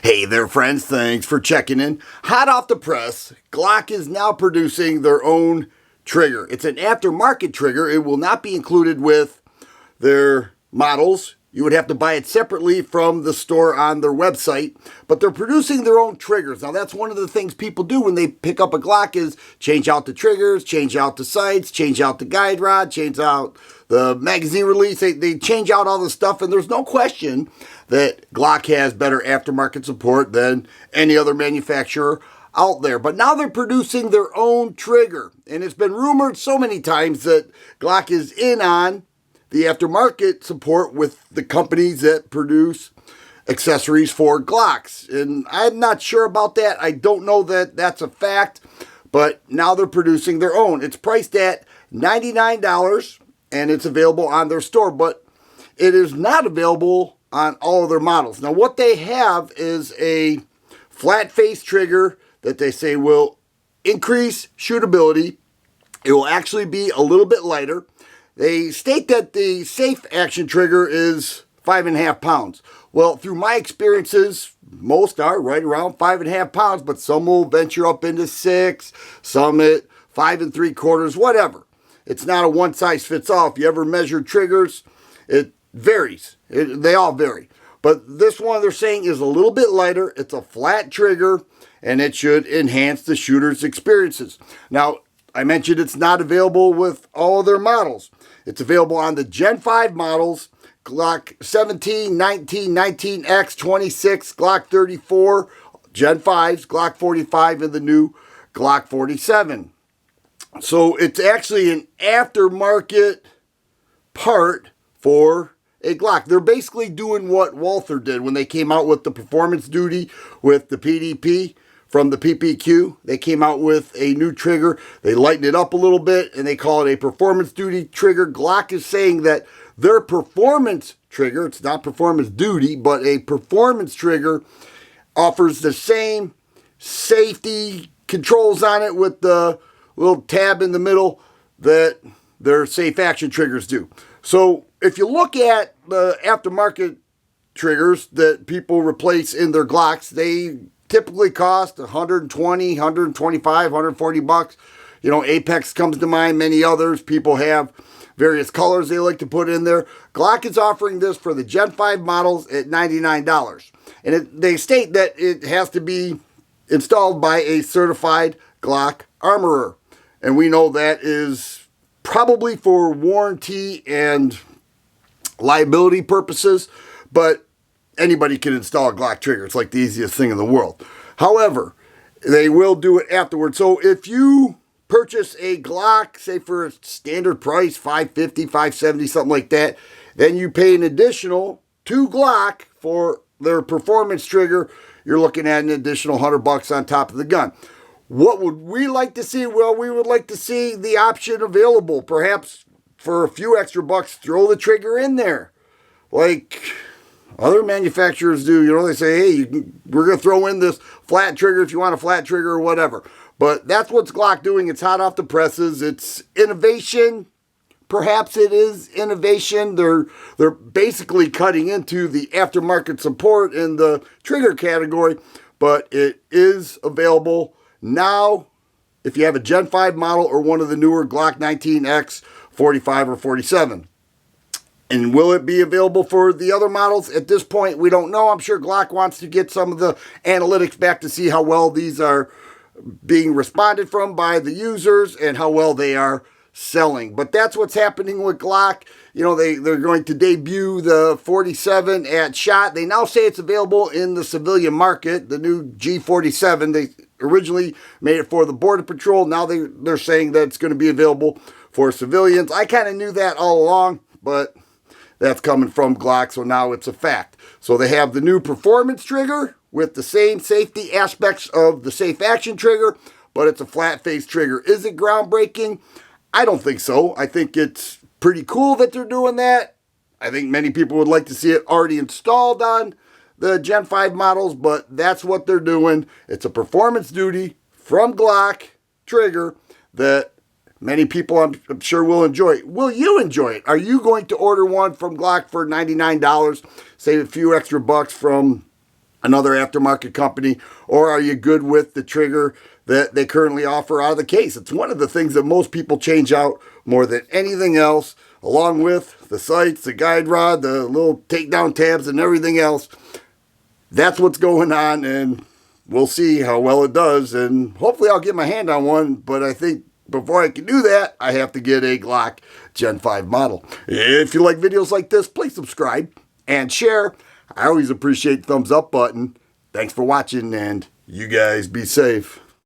Hey there, friends. Thanks for checking in. Hot off the press, Glock is now producing their own trigger. It's an aftermarket trigger. It will not be included with their models. You would have to buy it separately from the store on their website, but they're producing their own triggers. Now, that's one of the things people do when they pick up a Glock is change out the triggers, change out the sights, change out the guide rod, change out the magazine release. They change out all the stuff, and there's no question that Glock has better aftermarket support than any other manufacturer out there. But now they're producing their own trigger, and it's been rumored so many times that Glock is in on the aftermarket support with the companies that produce accessories for Glocks. And I'm not sure about that. I don't know that that's a fact, but now they're producing their own. It's priced at $99 and it's available on their store, but it is not available on all of their models. Now, what they have is a flat face trigger that they say will increase shootability. It will actually be a little bit lighter. They state that the safe action trigger is 5.5 pounds. Well, through my experiences, most are right around 5.5 pounds, but some will venture up into 6, some at 5 3/4, whatever. It's not a one size fits all. If you ever measure triggers, it varies. They all vary. But this one they're saying is a little bit lighter. It's a flat trigger, and it should enhance the shooter's experiences. Now, I mentioned it's not available with all of their models. It's available on the Gen 5 models, Glock 17, 19, 19X, 26, Glock 34, Gen 5s, Glock 45, and the new Glock 47. So it's actually an aftermarket part for a Glock. They're basically doing what Walther did when they came out with the performance duty with the PDP. From the PPQ, they came out with a new trigger. They lightened it up a little bit, and they call it a performance duty trigger. Glock is saying that their performance trigger, it's not performance duty, but a performance trigger, offers the same safety controls on it with the little tab in the middle that their safe action triggers do. So if you look at the aftermarket triggers that people replace in their Glocks, they typically cost $120, $125, $140. You know, Apex comes to mind, many others. People have various colors they like to put in there. Glock is offering this for the Gen 5 models at $99. And they state that it has to be installed by a certified Glock armorer. And we know that is probably for warranty and liability purposes, but anybody can install a Glock trigger. It's like the easiest thing in the world. However, they will do it afterwards. So if you purchase a Glock, say for a standard price, $550, $570, something like that, then you pay an additional to Glock for their performance trigger, you're looking at an additional $100 on top of the gun. What would we like to see? Well, we would like to see the option available. Perhaps for a few extra bucks, throw the trigger in there. Like other manufacturers do. You know, they say, hey, we're going to throw in this flat trigger if you want a flat trigger or whatever. But that's what's Glock doing. It's hot off the presses. It's innovation. Perhaps it is innovation. They're basically cutting into the aftermarket support in the trigger category, but it is available now if you have a Gen 5 model or one of the newer Glock 19X, 45, or 47. And will it be available for the other models? At this point, we don't know. I'm sure Glock wants to get some of the analytics back to see how well these are being responded from by the users and how well they are selling. But that's what's happening with Glock. You know, they're going to debut the 47 at SHOT. They now say it's available in the civilian market, the new G47. They originally made it for the Border Patrol. Now they're saying that it's going to be available for civilians. I kind of knew that all along, but that's coming from Glock, so now it's a fact. So they have the new performance trigger with the same safety aspects of the safe action trigger, but it's a flat face trigger. Is it groundbreaking? I don't think so. I think it's pretty cool that they're doing that. I think many people would like to see it already installed on the Gen 5 models, but that's what they're doing. It's a performance duty from Glock trigger that many people, I'm sure, will enjoy. Will you enjoy it? Are you going to order one from Glock for $99? Save a few extra bucks from another aftermarket company, or are you good with the trigger that they currently offer out of the case? It's one of the things that most people change out more than anything else, along with the sights, the guide rod, the little takedown tabs, and everything else. That's what's going on, and we'll see how well it does, and hopefully I'll get my hand on one, but I think before I can do that, I have to get a Glock Gen 5 model. If you like videos like this, please subscribe and share. I always appreciate the thumbs up button. Thanks for watching, and you guys be safe.